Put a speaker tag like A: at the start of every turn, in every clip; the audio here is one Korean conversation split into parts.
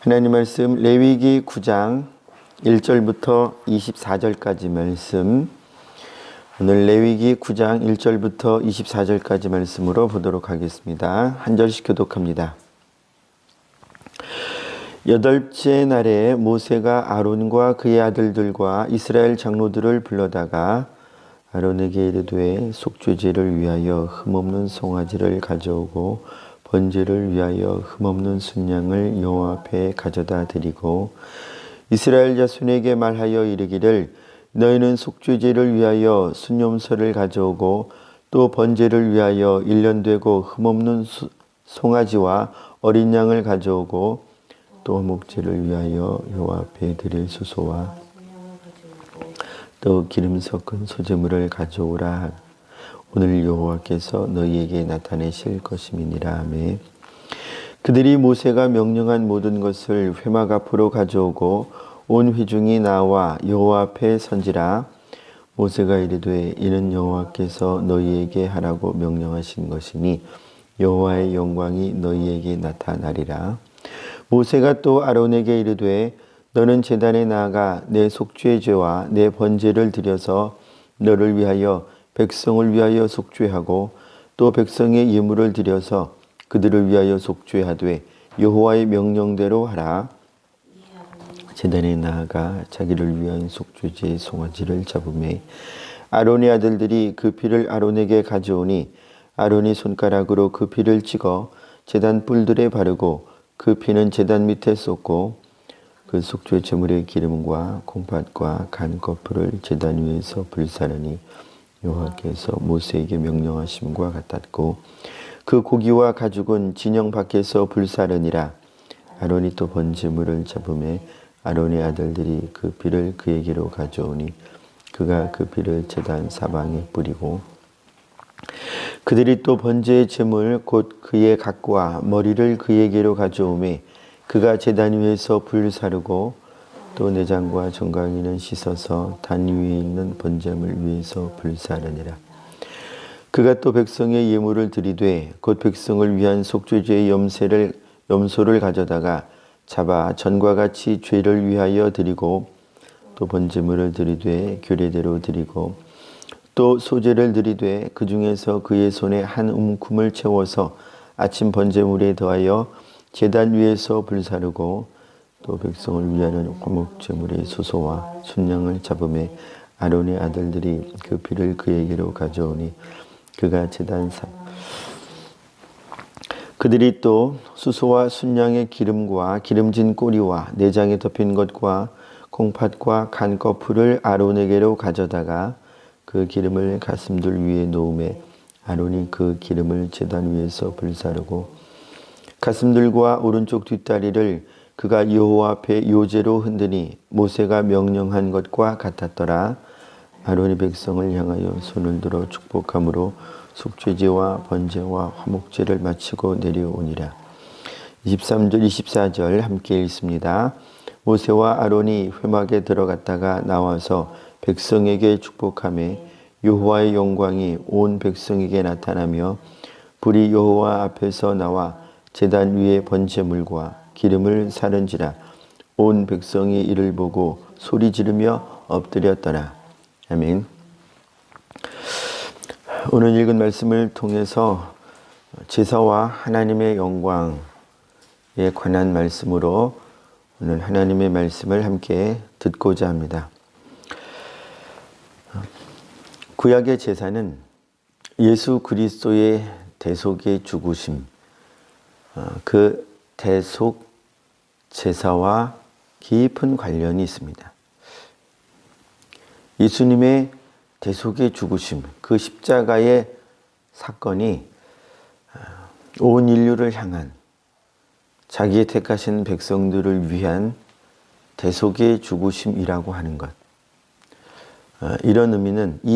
A: 하나님 말씀 레위기 9장 1절부터 24절까지 말씀, 오늘 레위기 9장 1절부터 24절까지 말씀으로 보도록 하겠습니다. 한 절씩 교독합니다. 여덟째 날에 모세가 아론과 그의 아들들과 이스라엘 장로들을 불러다가 아론에게 이르되 속죄제를 위하여 흠없는 송아지를 가져오고 번제를 위하여 흠없는 순양을 여호와 앞에 가져다 드리고 이스라엘 자손에게 말하여 이르기를 너희는 속죄제를 위하여 순염소를 가져오고 또 번제를 위하여 1년 되고 흠없는 송아지와 어린 양을 가져오고 또 화목제를 위하여 여호와 앞에 드릴 수소와 또 기름 섞은 소제물을 가져오라. 오늘 여호와께서 너희에게 나타내실 것임이니라 하매 그들이 모세가 명령한 모든 것을 회막 앞으로 가져오고 온 회중이 나와 여호와 앞에 선지라. 모세가 이르되 이는 여호와께서 너희에게 하라고 명령하신 것이니 여호와의 영광이 너희에게 나타나리라. 모세가 또 아론에게 이르되 너는 제단에 나아가 내 속죄죄와 내 번제를 드려서 너를 위하여 백성을 위하여 속죄하고 또 백성의 예물을 드려서 그들을 위하여 속죄하되 여호와의 명령대로 하라. 제단에 나아가 자기를 위한 속죄제의 송아지를 잡으매 아론의 아들들이 그 피를 아론에게 가져오니 아론이 손가락으로 그 피를 찍어 제단 뿔들에 바르고 그 피는 제단 밑에 쏟고 그 속죄 제물의 기름과 콩팥과 간 거풀을 제단 위에서 불사르니 여호와께서 모세에게 명령하심과 같았고 그 고기와 가죽은 진영 밖에서 불사르니라. 아론이 또 번제물을 잡으매 아론의 아들들이 그 피를 그에게로 가져오니 그가 그 피를 제단 사방에 뿌리고 그들이 또 번제의 제물 곧 그의 각과 머리를 그에게로 가져오매 그가 제단 위에서 불사르고 또 내장과 정강이는 씻어서 단 위에 있는 번제물 위에서 불사르니라. 그가 또 백성의 예물을 드리되 곧 백성을 위한 속죄제의 염소를 가져다가 잡아 전과 같이 죄를 위하여 드리고 또 번제물을 드리되 규례대로 드리고 또 소제를 드리되 그 중에서 그의 손에 한 움큼을 채워서 아침 번제물에 더하여 제단 위에서 불사르고 또 백성을 위하는 화목제물의 수소와 순양을 잡으매 아론의 아들들이 그 피를 그에게로 가져오니 그가 그들이 또 수소와 순양의 기름과 기름진 꼬리와 내장에 덮인 것과 콩팥과 간 거풀을 아론에게로 가져다가 그 기름을 가슴들 위에 놓으매 아론이 그 기름을 제단 위에서 불사르고 가슴들과 오른쪽 뒷다리를 그가 여호와 앞에 요제로 흔드니 모세가 명령한 것과 같았더라. 아론이 백성을 향하여 손을 들어 축복함으로 속죄제와 번제와 화목제를 마치고 내려오니라. 23절 24절 함께 읽습니다. 모세와 아론이 회막에 들어갔다가 나와서 백성에게 축복하며 여호와의 영광이 온 백성에게 나타나며 불이 여호와 앞에서 나와 제단 위에 번제물과 기름을 사른지라. 온 백성이 이를 보고 소리 지르며 엎드렸더라. 아멘. 오늘 읽은 말씀을 통해서 제사와 하나님의 영광에 관한 말씀으로 오늘 하나님의 말씀을 함께 듣고자 합니다. 구약의 제사는 예수 그리스도의 대속의 죽으심, 그 대속 제사와 깊은 관련이 있습니다. 예수님의 대속의 죽으심, 그 십자가의 사건이 온 인류를 향한 자기의 택하신 백성들을 위한 대속의 죽으심이라고 하는 것. 이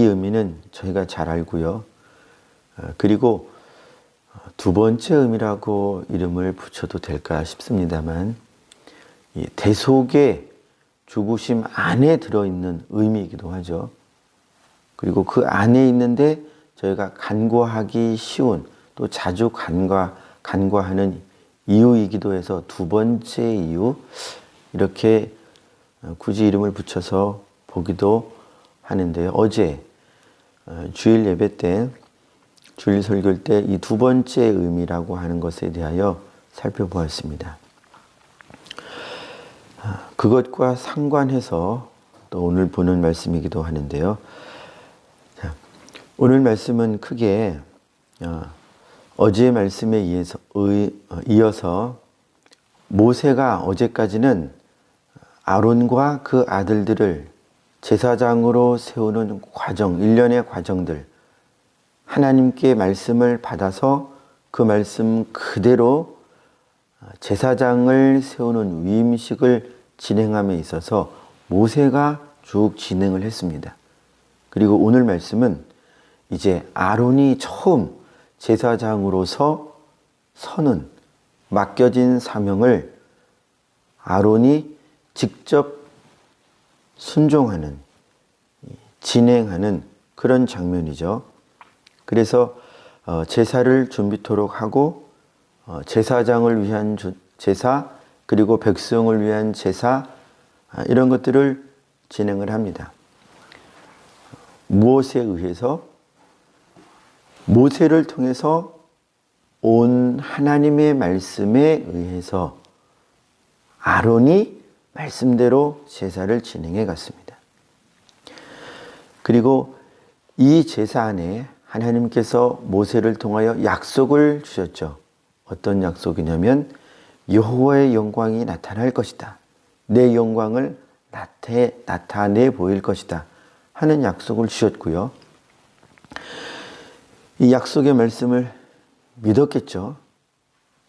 A: 의미는 저희가 잘 알고요. 그리고 두 번째 의미라고 이름을 붙여도 될까 싶습니다만 이 대속의 죽으심 안에 들어있는 의미이기도 하죠. 그리고 그 안에 있는데 저희가 간과하기 쉬운 또 자주 간과하는 이유이기도 해서 두 번째 이유, 이렇게 굳이 이름을 붙여서 보기도 하는데요. 어제 주일 예배 때, 주일 설교 때 이 두 번째 의미라고 하는 것에 대하여 살펴보았습니다. 그것과 상관해서 또 오늘 보는 말씀이기도 하는데요. 오늘 말씀은 크게 어제의 말씀에 이어서 모세가 어제까지는 아론과 그 아들들을 제사장으로 세우는 과정, 일련의 과정들, 하나님께 말씀을 받아서 그 말씀 그대로 제사장을 세우는 위임식을 진행함에 있어서 모세가 쭉 진행을 했습니다. 그리고 오늘 말씀은 이제 아론이 처음 제사장으로서 서는 맡겨진 사명을 아론이 직접 순종하는, 진행하는 그런 장면이죠. 그래서 제사를 준비토록 하고 제사장을 위한 제사, 그리고 백성을 위한 제사, 이런 것들을 진행을 합니다. 무엇에 의해서? 모세를 통해서 온 하나님의 말씀에 의해서 아론이 말씀대로 제사를 진행해 갔습니다. 그리고 이 제사 안에 하나님께서 모세를 통하여 약속을 주셨죠. 어떤 약속이냐면 여호와의 영광이 나타날 것이다. 내 영광을 나타내 보일 것이다 하는 약속을 주셨고요. 이 약속의 말씀을 믿었겠죠.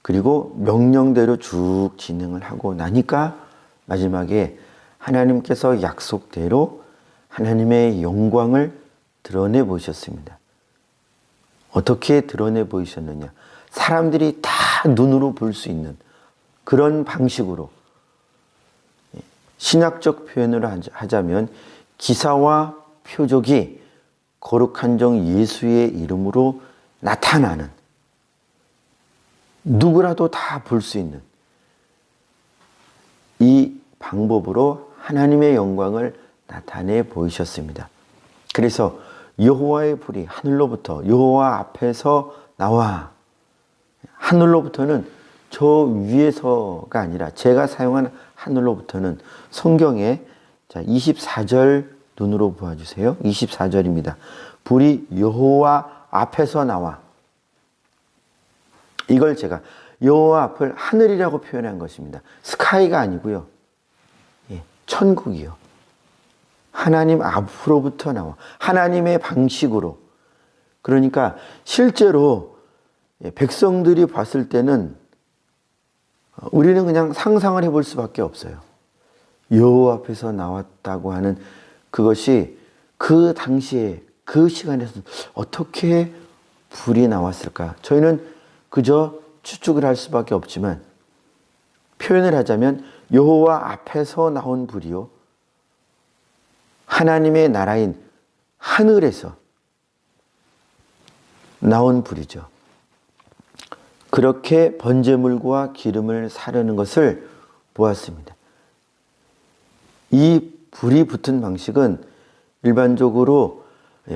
A: 그리고 명령대로 쭉 진행을 하고 나니까 마지막에 하나님께서 약속대로 하나님의 영광을 드러내 보이셨습니다. 어떻게 드러내 보이셨느냐? 사람들이 다 눈으로 볼 수 있는 그런 방식으로, 신학적 표현을 하자면 기사와 표적이 거룩한 종 예수의 이름으로 나타나는, 누구라도 다 볼 수 있는 이 방법으로 하나님의 영광을 나타내 보이셨습니다. 그래서 여호와의 불이 하늘로부터, 여호와 앞에서 나와, 하늘로부터는 저 위에서가 아니라 제가 사용한 하늘로부터는 성경에 24절 눈으로 보아주세요. 24절입니다. 불이 여호와 앞에서 나와. 이걸 제가 여호와 앞을 하늘이라고 표현한 것입니다. 스카이가 아니고요. 천국이요. 하나님 앞으로부터 나와. 하나님의 방식으로. 그러니까 실제로 백성들이 봤을 때는 우리는 그냥 상상을 해볼 수밖에 없어요. 여호와 앞에서 나왔다고 하는 그것이 그 당시에, 그 시간에서 어떻게 불이 나왔을까? 저희는 그저 추측을 할 수밖에 없지만, 표현을 하자면 여호와 앞에서 나온 불이요, 하나님의 나라인 하늘에서 나온 불이죠. 그렇게 번제물과 기름을 사르는 것을 보았습니다. 이 불이 붙은 방식은 일반적으로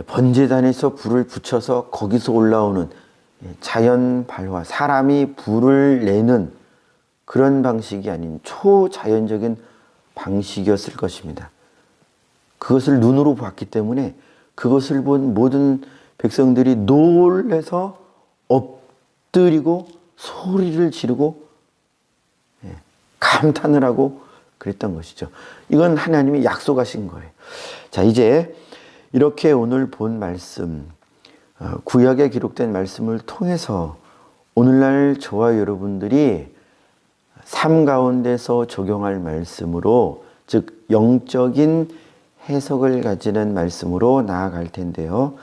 A: 번제단에서 불을 붙여서 거기서 올라오는 자연 발화, 사람이 불을 내는 그런 방식이 아닌 초자연적인 방식이었을 것입니다. 그것을 눈으로 봤기 때문에 그것을 본 모든 백성들이 놀라서 엎드리고 소리를 지르고 감탄을 하고 그랬던 것이죠. 이건 하나님이 약속하신 거예요. 자, 이제 이렇게 오늘 본 말씀, 구약에 기록된 말씀을 통해서 오늘날 저와 여러분들이 삶 가운데서 적용할 말씀으로, 즉 영적인 해석을 가지는 말씀으로 나아갈 텐데요.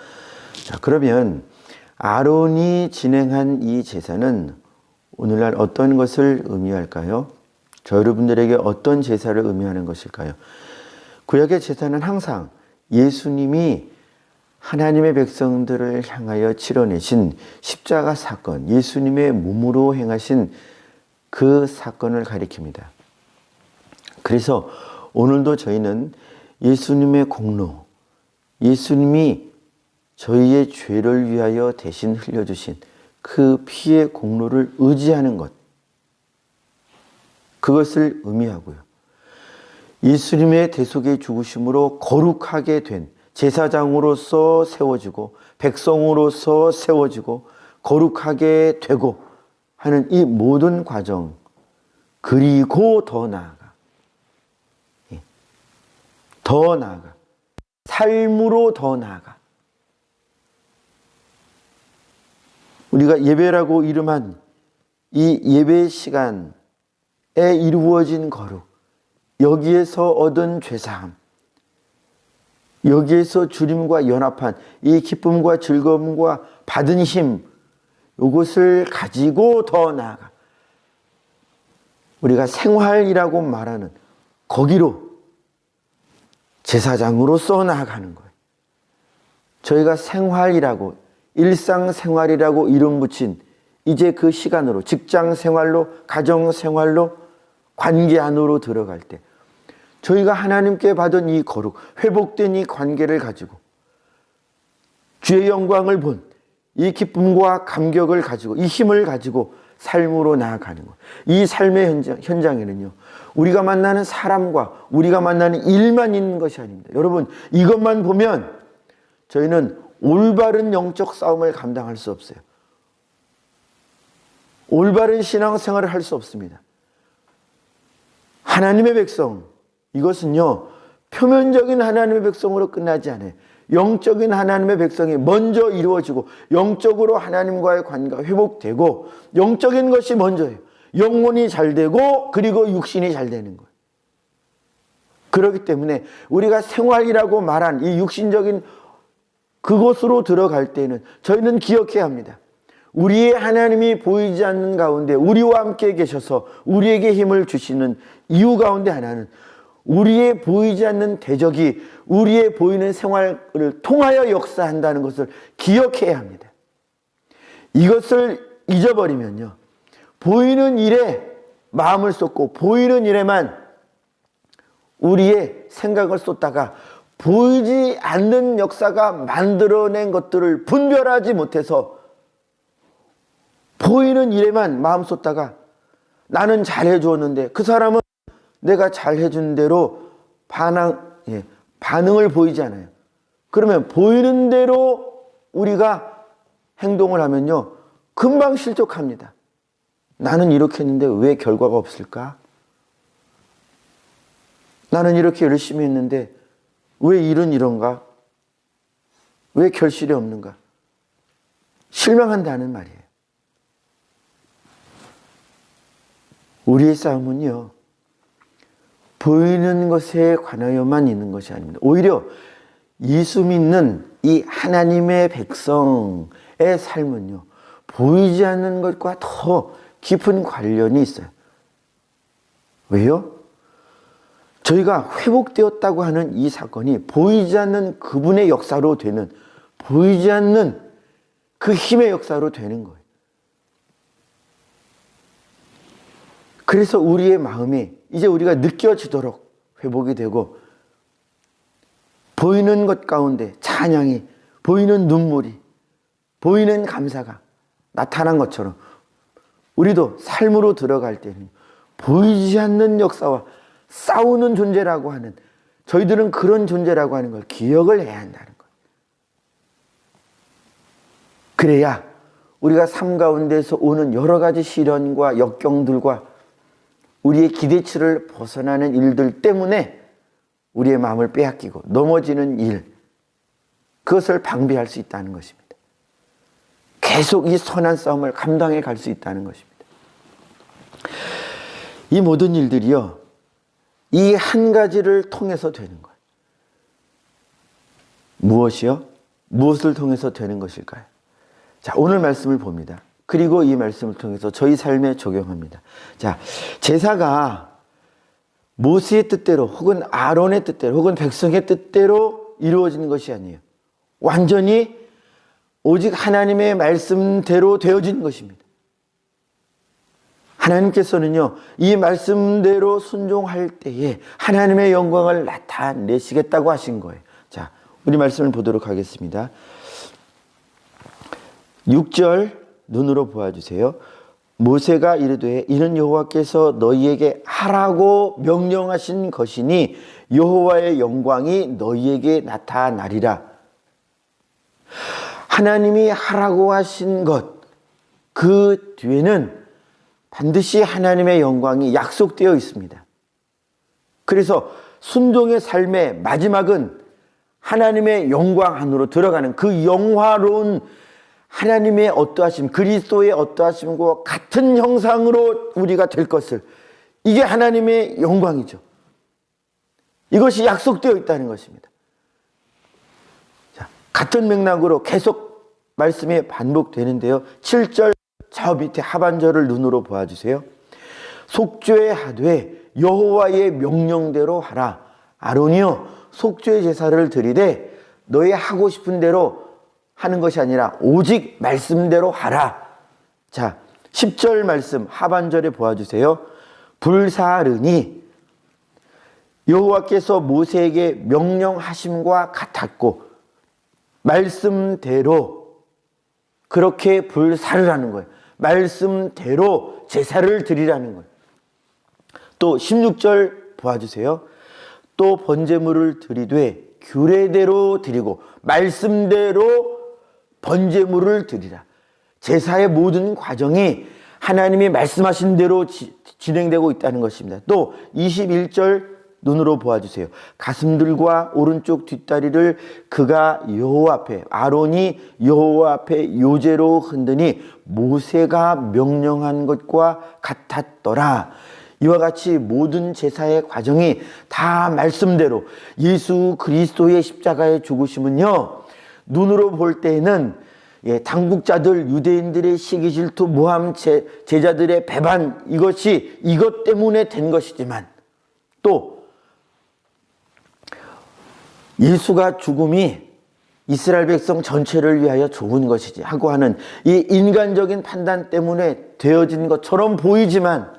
A: 자, 그러면 아론이 진행한 이 제사는 오늘날 어떤 것을 의미할까요? 저 여러분들에게 어떤 제사를 의미하는 것일까요? 구약의 제사는 항상 예수님이 하나님의 백성들을 향하여 치러내신 십자가 사건, 예수님의 몸으로 행하신 그 사건을 가리킵니다. 그래서 오늘도 저희는 예수님의 공로, 예수님이 저희의 죄를 위하여 대신 흘려주신 그 피의 공로를 의지하는 것, 그것을 의미하고요. 예수님의 대속의 죽으심으로 거룩하게 된 제사장으로서 세워지고 백성으로서 세워지고 거룩하게 되고 하는 이 모든 과정, 그리고 더 나아가 삶으로 더 나아가 우리가 예배라고 이름한 이 예배 시간에 이루어진 거룩, 여기에서 얻은 죄사함, 여기에서 주님과 연합한 이 기쁨과 즐거움과 받은 힘, 이것을 가지고 더 나아가 우리가 생활이라고 말하는 거기로 제사장으로서 나아가는 거예요. 저희가 생활이라고, 일상생활이라고 이름 붙인 이제 그 시간으로, 직장생활로, 가정생활로, 관계 안으로 들어갈 때 저희가 하나님께 받은 이 거룩, 회복된 이 관계를 가지고 주의 영광을 본 이 기쁨과 감격을 가지고 이 힘을 가지고 삶으로 나아가는 것. 이 삶의 현장에는요, 우리가 만나는 사람과 우리가 만나는 일만 있는 것이 아닙니다. 여러분, 이것만 보면 저희는 올바른 영적 싸움을 감당할 수 없어요. 올바른 신앙생활을 할 수 없습니다. 하나님의 백성, 이것은요, 표면적인 하나님의 백성으로 끝나지 않아요. 영적인 하나님의 백성이 먼저 이루어지고 영적으로 하나님과의 관계가 회복되고 영적인 것이 먼저예요. 영혼이 잘 되고 그리고 육신이 잘 되는 거예요. 그렇기 때문에 우리가 생활이라고 말한 이 육신적인 그곳으로 들어갈 때는 저희는 기억해야 합니다. 우리의 하나님이 보이지 않는 가운데 우리와 함께 계셔서 우리에게 힘을 주시는 이유 가운데 하나는 우리의 보이지 않는 대적이 우리의 보이는 생활을 통하여 역사한다는 것을 기억해야 합니다. 이것을 잊어버리면요, 보이는 일에 마음을 쏟고 보이는 일에만 우리의 생각을 쏟다가 보이지 않는 역사가 만들어낸 것들을 분별하지 못해서 보이는 일에만 마음 쏟다가 나는 잘해주었는데 그 사람은 내가 잘해준 대로 반응을 보이지 않아요. 그러면 보이는 대로 우리가 행동을 하면요, 금방 실족합니다. 나는 이렇게 했는데 왜 결과가 없을까? 나는 이렇게 열심히 했는데 왜 일은 이런가? 왜 결실이 없는가? 실망한다는 말이에요. 우리의 싸움은요, 보이는 것에 관하여만 있는 것이 아닙니다. 오히려 예수 믿는 이 하나님의 백성의 삶은요, 보이지 않는 것과 더 깊은 관련이 있어요. 왜요? 저희가 회복되었다고 하는 이 사건이 보이지 않는 그분의 역사로 되는, 보이지 않는 그 힘의 역사로 되는 거예요. 그래서 우리의 마음이 이제 우리가 느껴지도록 회복이 되고 보이는 것 가운데 찬양이, 보이는 눈물이, 보이는 감사가 나타난 것처럼 우리도 삶으로 들어갈 때는 보이지 않는 역사와 싸우는 존재라고 하는, 저희들은 그런 존재라고 하는 걸 기억을 해야 한다는 거예요. 그래야 우리가 삶 가운데서 오는 여러 가지 시련과 역경들과 우리의 기대치를 벗어나는 일들 때문에 우리의 마음을 빼앗기고 넘어지는 일, 그것을 방비할 수 있다는 것입니다. 계속 이 선한 싸움을 감당해 갈 수 있다는 것입니다. 이 모든 일들이요, 이 한 가지를 통해서 되는 거예요. 무엇이요? 무엇을 통해서 되는 것일까요? 자, 오늘 말씀을 봅니다. 그리고 이 말씀을 통해서 저희 삶에 적용합니다. 자, 제사가 모세의 뜻대로 혹은 아론의 뜻대로 혹은 백성의 뜻대로 이루어지는 것이 아니에요. 완전히 오직 하나님의 말씀대로 되어진 것입니다. 하나님께서는요, 이 말씀대로 순종할 때에 하나님의 영광을 나타내시겠다고 하신 거예요. 자, 우리 말씀을 보도록 하겠습니다. 6절 눈으로 보아주세요. 모세가 이르되 이는 여호와께서 너희에게 하라고 명령하신 것이니 여호와의 영광이 너희에게 나타나리라. 하나님이 하라고 하신 것, 그 뒤에는 반드시 하나님의 영광이 약속되어 있습니다. 그래서 순종의 삶의 마지막은 하나님의 영광 안으로 들어가는 그 영화로운 하나님의 어떠하심, 그리스도의 어떠하심과 같은 형상으로 우리가 될 것을, 이게 하나님의 영광이죠. 이것이 약속되어 있다는 것입니다. 자, 같은 맥락으로 계속 말씀이 반복되는데요. 7절 저 밑에 하반절을 눈으로 보아주세요. 속죄 하되 여호와의 명령대로 하라. 아론이여 속죄 제사를 드리되 너의 하고 싶은 대로 하는 것이 아니라 오직 말씀대로 하라. 자, 10절 말씀 하반절에 보아주세요. 불사르니 여호와께서 모세에게 명령하심과 같았고 말씀대로 그렇게 불사르라는 거예요. 말씀대로 제사를 드리라는 거예요. 또 16절 보아주세요. 또 번제물을 드리되 규례대로 드리고 말씀대로 번제물을 드리라. 제사의 모든 과정이 하나님이 말씀하신 대로 진행되고 있다는 것입니다. 또 21절 눈으로 보아주세요. 가슴들과 오른쪽 뒷다리를 그가 여호와 앞에, 아론이 여호와 앞에 요제로 흔드니 모세가 명령한 것과 같았더라. 이와 같이 모든 제사의 과정이 다 말씀대로, 예수 그리스도의 십자가의 죽으심은요, 눈으로 볼 때에는 당국자들, 유대인들의 시기 질투, 모함, 제자들의 배반, 이것이 이것 때문에 된 것이지만 또 예수가 죽음이 이스라엘 백성 전체를 위하여 좋은 것이지 하고 하는 이 인간적인 판단 때문에 되어진 것처럼 보이지만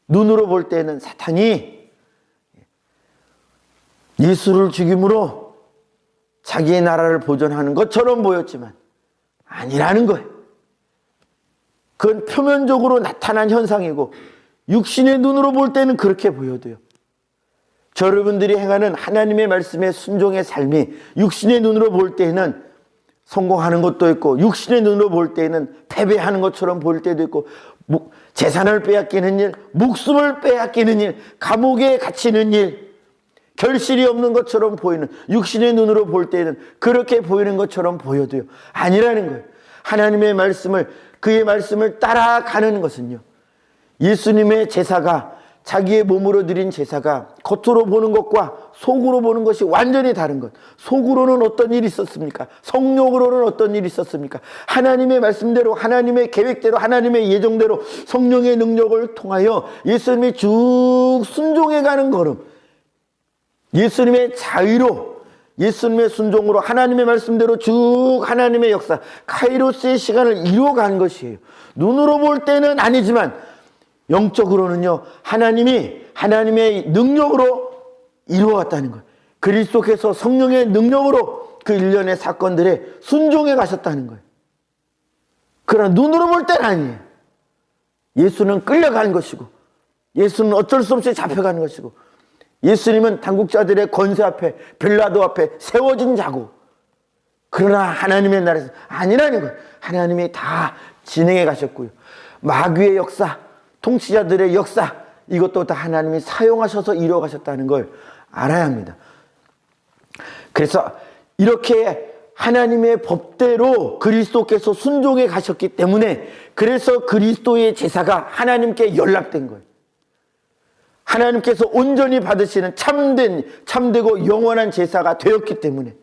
A: 눈으로 볼 때는 사탄이 예수를 죽임으로 자기의 나라를 보존하는 것처럼 보였지만 아니라는 거예요. 그건 표면적으로 나타난 현상이고 육신의 눈으로 볼 때는 그렇게 보여도요. 여러분들이 행하는 하나님의 말씀에 순종의 삶이 육신의 눈으로 볼 때에는 성공하는 것도 있고 육신의 눈으로 볼 때에는 패배하는 것처럼 볼 때도 있고 재산을 빼앗기는 일, 목숨을 빼앗기는 일, 감옥에 갇히는 일, 결실이 없는 것처럼 보이는, 육신의 눈으로 볼 때에는 그렇게 보이는 것처럼 보여도요. 아니라는 거예요. 하나님의 말씀을, 그의 말씀을 따라가는 것은요, 예수님의 제사가, 자기의 몸으로 드린 제사가 겉으로 보는 것과 속으로 보는 것이 완전히 다른 것. 속으로는 어떤 일이 있었습니까? 성령으로는 어떤 일이 있었습니까? 하나님의 말씀대로, 하나님의 계획대로, 하나님의 예정대로 성령의 능력을 통하여 예수님이 쭉 순종해가는 걸음, 예수님의 자유로, 예수님의 순종으로 하나님의 말씀대로 쭉 하나님의 역사, 카이로스의 시간을 이루어간 것이에요. 눈으로 볼 때는 아니지만 영적으로는요, 하나님의 능력으로 이루어갔다는 거예요. 그리스도께서 성령의 능력으로 그 일련의 사건들에 순종해 가셨다는 거예요. 그러나 눈으로 볼 때는 아니에요. 예수는 끌려간 것이고, 예수는 어쩔 수 없이 잡혀가는 것이고, 예수님은 당국자들의 권세 앞에, 빌라도 앞에 세워진 자고, 그러나 하나님의 나라에서 아니라는 거예요. 하나님이 다 진행해 가셨고요. 마귀의 역사, 통치자들의 역사, 이것도 다 하나님이 사용하셔서 이루어 가셨다는 걸 알아야 합니다. 그래서 이렇게 하나님의 법대로 그리스도께서 순종해 가셨기 때문에, 그래서 그리스도의 제사가 하나님께 연락된 거예요. 하나님께서 온전히 받으시는 참되고 영원한 제사가 되었기 때문에,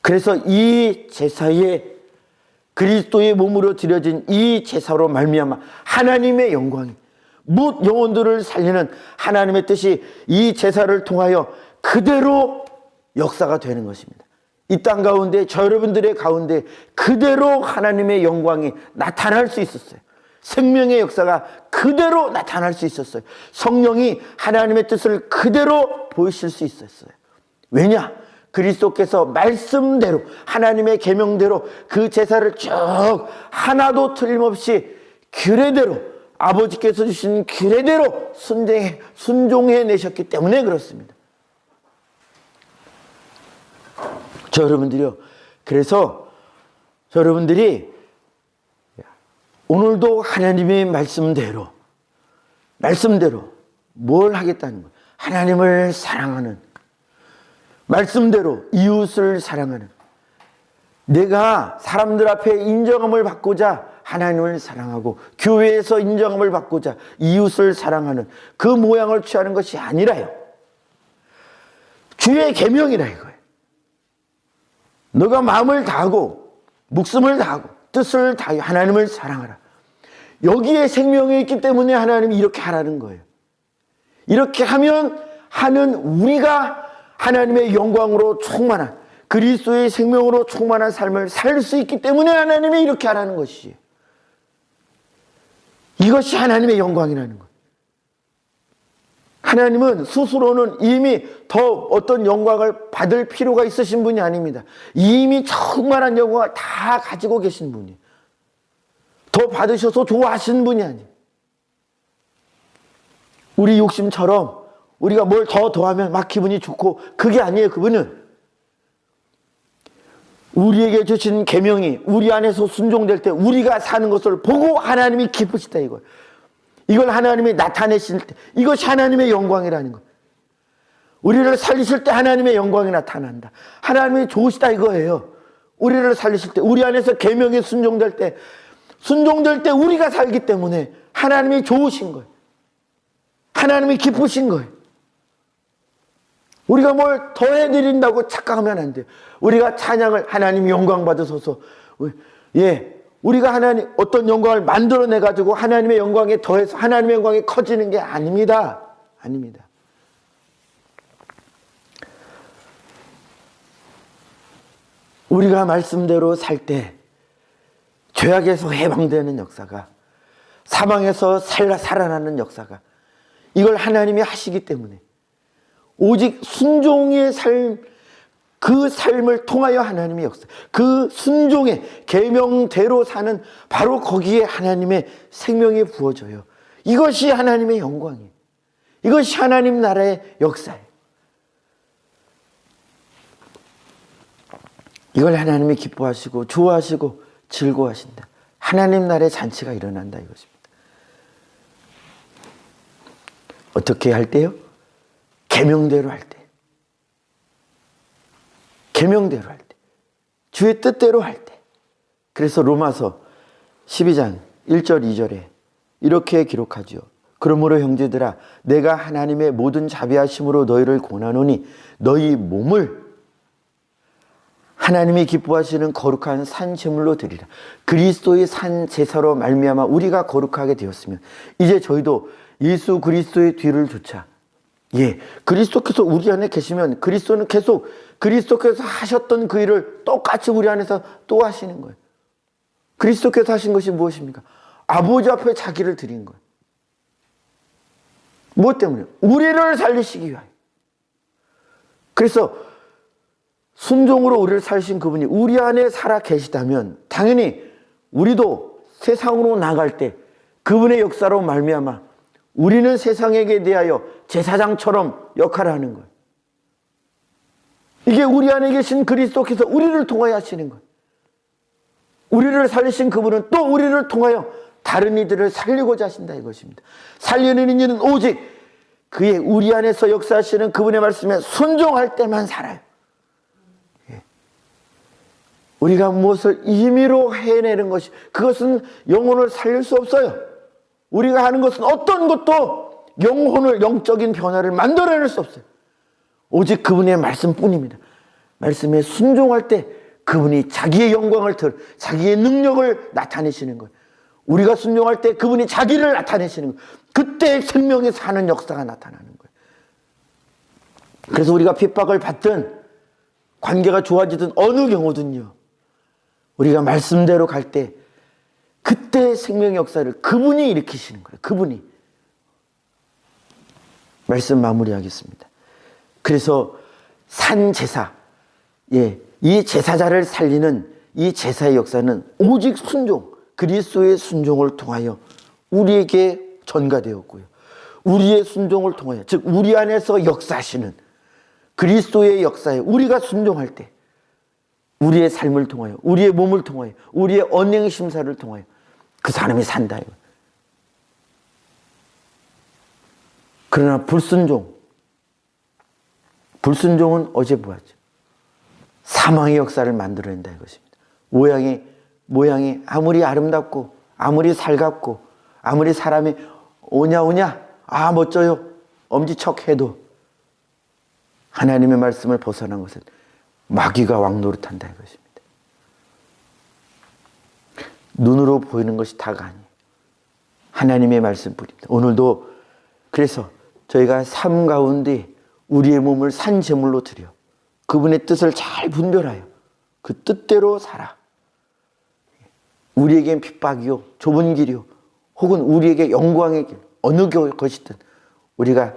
A: 그래서 이 제사에, 그리스도의 몸으로 드려진 이 제사로 말미암아 하나님의 영광이, 뭇 영혼들을 살리는 하나님의 뜻이 이 제사를 통하여 그대로 역사가 되는 것입니다. 이 땅 가운데, 저 여러분들의 가운데 그대로 하나님의 영광이 나타날 수 있었어요. 생명의 역사가 그대로 나타날 수 있었어요. 성령이 하나님의 뜻을 그대로 보이실 수 있었어요. 왜냐? 그리스도께서 말씀대로 하나님의 계명대로 그 제사를 쭉 하나도 틀림없이 규례대로 아버지께서 주신 규례대로 순종해 내셨기 때문에 그렇습니다. 저 여러분들이요. 그래서 저 여러분들이 오늘도 하나님의 말씀대로 뭘 하겠다는 거예요? 하나님을 사랑하는, 말씀대로 이웃을 사랑하는, 내가 사람들 앞에 인정함을 받고자 하나님을 사랑하고 교회에서 인정함을 받고자 이웃을 사랑하는 그 모양을 취하는 것이 아니라요. 주의 계명이라 이거예요. 너가 마음을 다하고 목숨을 다하고 뜻을 다하여 하나님을 사랑하라. 여기에 생명이 있기 때문에 하나님이 이렇게 하라는 거예요. 이렇게 하는 우리가 하나님의 영광으로 충만한, 그리스도의 생명으로 충만한 삶을 살 수 있기 때문에 하나님이 이렇게 하라는 것이에요. 이것이 하나님의 영광이라는 거예요. 하나님은 스스로는 이미 더 어떤 영광을 받을 필요가 있으신 분이 아닙니다. 이미 충만한 영광을 다 가지고 계신 분이에요. 더 받으셔서 좋아하시는 분이 아니에요. 우리 욕심처럼 우리가 뭘 더하면 막 기분이 좋고, 그게 아니에요. 그분은 우리에게 주신 계명이 우리 안에서 순종될 때 우리가 사는 것을 보고 하나님이 기쁘시다 이거예요. 이걸 하나님이 나타내실 때 이것이 하나님의 영광이라는 거예요. 우리를 살리실 때 하나님의 영광이 나타난다. 하나님이 좋으시다 이거예요. 우리를 살리실 때, 우리 안에서 계명이 순종될 때 우리가 살기 때문에 하나님이 좋으신 거예요. 하나님이 기쁘신 거예요. 우리가 뭘 더해드린다고 착각하면 안 돼요. 우리가 찬양을 하나님 영광 받으소서, 우리가 하나님 어떤 영광을 만들어내 가지고 하나님의 영광에 더해서 하나님의 영광이 커지는 게 아닙니다. 아닙니다. 우리가 말씀대로 살 때 죄악에서 해방되는 역사가, 사망에서 살아나는 역사가, 이걸 하나님이 하시기 때문에 오직 순종의 삶, 그 삶을 통하여 하나님의 역사, 그 순종의 계명대로 사는 바로 거기에 하나님의 생명이 부어져요. 이것이 하나님의 영광이에요. 이것이 하나님 나라의 역사예요. 이걸 하나님이 기뻐하시고 좋아하시고 즐거워하신다. 하나님 나라의 잔치가 일어난다 이것입니다. 어떻게 할 때요? 계명대로 할 때. 계명대로 할 때. 주의 뜻대로 할 때. 그래서 로마서 12장 1절 2절에 이렇게 기록하죠. 그러므로 형제들아, 내가 하나님의 모든 자비하심으로 너희를 권하노니 너희 몸을 하나님이 기뻐하시는 거룩한 산 제물로 드리라. 그리스도의 산 제사로 말미암아 우리가 거룩하게 되었으면 이제 저희도 예수 그리스도의 뒤를 쫓아, 그리스도께서 우리 안에 계시면 그리스도는 계속 그리스도께서 하셨던 그 일을 똑같이 우리 안에서 또 하시는 거예요. 그리스도께서 하신 것이 무엇입니까? 아버지 앞에 자기를 드린 거예요. 무엇 때문에? 우리를 살리시기 위하여. 그래서 순종으로 우리를 살리신 그분이 우리 안에 살아 계시다면 당연히 우리도 세상으로 나갈 때 그분의 역사로 말미암아 우리는 세상에게 대하여 제사장처럼 역할을 하는 거예요. 이게 우리 안에 계신 그리스도께서 우리를 통하여 하시는 거예요. 우리를 살리신 그분은 또 우리를 통하여 다른 이들을 살리고자 하신다 이것입니다. 살리는 이는 오직 그의 우리 안에서 역사하시는 그분의 말씀에 순종할 때만 살아요. 우리가 무엇을 임의로 해내는 것이, 그것은 영혼을 살릴 수 없어요. 우리가 하는 것은 어떤 것도 영적인 변화를 만들어낼 수 없어요. 오직 그분의 말씀뿐입니다. 말씀에 순종할 때 그분이 자기의 영광을 자기의 능력을 나타내시는 거예요. 우리가 순종할 때 그분이 자기를 나타내시는 거예요. 그때 생명에 사는 역사가 나타나는 거예요. 그래서 우리가 핍박을 받든 관계가 좋아지든 어느 경우든요, 우리가 말씀대로 갈 때 그때 생명의 역사를 그분이 일으키시는 거예요. 그분이. 말씀 마무리하겠습니다. 그래서 산제사, 이 제사자를 살리는 이 제사의 역사는 오직 순종, 그리스도의 순종을 통하여 우리에게 전가되었고요. 우리의 순종을 통하여, 즉 우리 안에서 역사하시는 그리스도의 역사에 우리가 순종할 때 우리의 삶을 통하여, 우리의 몸을 통하여, 우리의 언행심사를 통하여 그 사람이 산다. 그러나 불순종은 어제 보았죠. 사망의 역사를 만들어낸다 이것입니다. 모양이 아무리 아름답고 아무리 살갑고 아무리 사람이 오냐 멋져요 엄지척해도 하나님의 말씀을 벗어난 것은 마귀가 왕노릇한다 이것입니다. 눈으로 보이는 것이 다가 아니에요. 하나님의 말씀뿐입니다. 오늘도 그래서 저희가 삶 가운데 우리의 몸을 산 제물로 드려 그분의 뜻을 잘 분별하여 그 뜻대로 살아. 우리에겐 핍박이요 좁은 길이요 혹은 우리에게 영광의 길 어느 것이든 우리가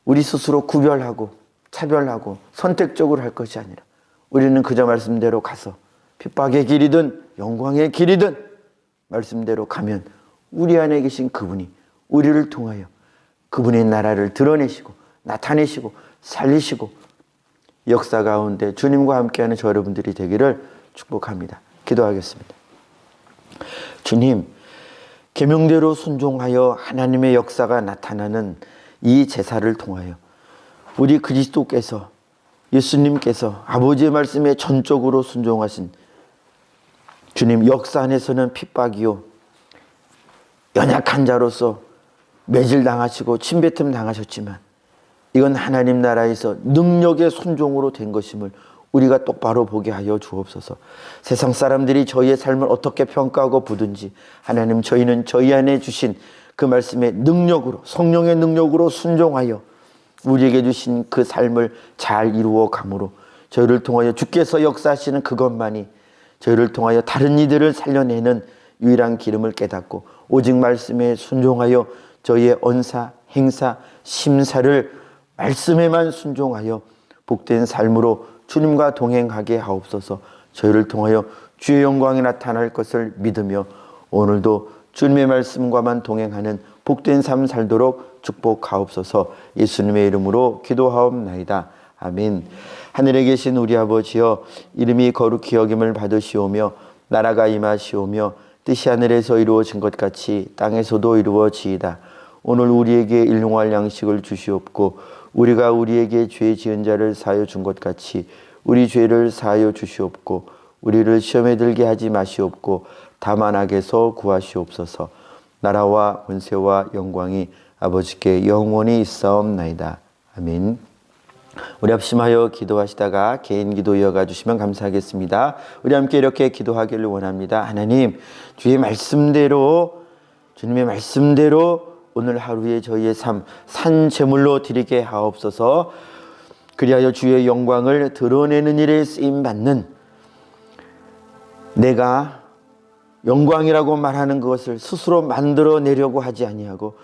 A: 우리 스스로 구별하고 차별하고 선택적으로 할 것이 아니라 우리는 그저 말씀대로 가서 핍박의 길이든 영광의 길이든 말씀대로 가면 우리 안에 계신 그분이 우리를 통하여 그분의 나라를 드러내시고 나타내시고 살리시고 역사 가운데 주님과 함께하는 저 여러분들이 되기를 축복합니다. 기도하겠습니다. 주님, 계명대로 순종하여 하나님의 역사가 나타나는 이 제사를 통하여 우리 그리스도께서 예수님께서 아버지의 말씀에 전적으로 순종하신 주님 역사 안에서는 핍박이요 연약한 자로서 매질당하시고 침뱉음 당하셨지만 이건 하나님 나라에서 능력의 순종으로 된 것임을 우리가 똑바로 보게 하여 주옵소서. 세상 사람들이 저희의 삶을 어떻게 평가하고 보든지 하나님 저희는 저희 안에 주신 그 말씀의 능력으로 성령의 능력으로 순종하여 우리에게 주신 그 삶을 잘 이루어 감으로 저희를 통하여 주께서 역사하시는 그것만이 저희를 통하여 다른 이들을 살려내는 유일한 기름을 깨닫고 오직 말씀에 순종하여 저희의 언사, 행사, 심사를 말씀에만 순종하여 복된 삶으로 주님과 동행하게 하옵소서. 저희를 통하여 주의 영광이 나타날 것을 믿으며 오늘도 주님의 말씀과만 동행하는 복된 삶 살도록 축복하옵소서. 예수님의 이름으로 기도하옵나이다. 아멘. 하늘에 계신 우리 아버지여, 이름이 거룩히 여김을 받으시오며 나라가 임하시오며 뜻이 하늘에서 이루어진 것 같이 땅에서도 이루어지이다. 오늘 우리에게 일용할 양식을 주시옵고 우리가 우리에게 죄 지은 자를 사하여 준 것 같이 우리 죄를 사하여 주시옵고 우리를 시험에 들게 하지 마시옵고 다만 악에서 구하시옵소서. 나라와 권세와 영광이 아버지께 영원히 있사옵나이다. 아멘. 우리 합심하여 기도하시다가 개인 기도 이어가 주시면 감사하겠습니다. 우리 함께 이렇게 기도하기를 원합니다. 하나님, 주의 말씀대로 주님의 말씀대로 오늘 하루에 저희의 삶 산 제물로 드리게 하옵소서. 그리하여 주의 영광을 드러내는 일에 쓰임받는 내가 영광이라고 말하는 것을 스스로 만들어내려고 하지 아니하고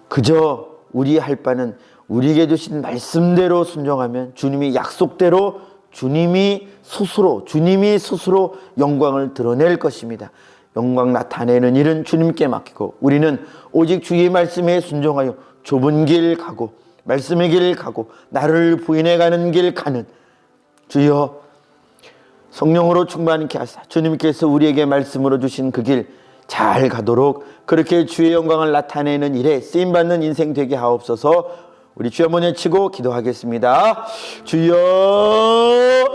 A: 그저 우리 할 바는 우리에게 주신 말씀대로 순종하면 주님이 약속대로 주님이 스스로 영광을 드러낼 것입니다. 영광 나타내는 일은 주님께 맡기고 우리는 오직 주의 말씀에 순종하여 좁은 길 가고 말씀의 길 가고 나를 부인해 가는 길 가는 주여 성령으로 충만케 하사 주님께서 우리에게 말씀으로 주신 그 길 잘 가도록 그렇게 주의 영광을 나타내는 일에 쓰임받는 인생 되게 하옵소서. 우리 주여 한번 외치고 기도하겠습니다. 주여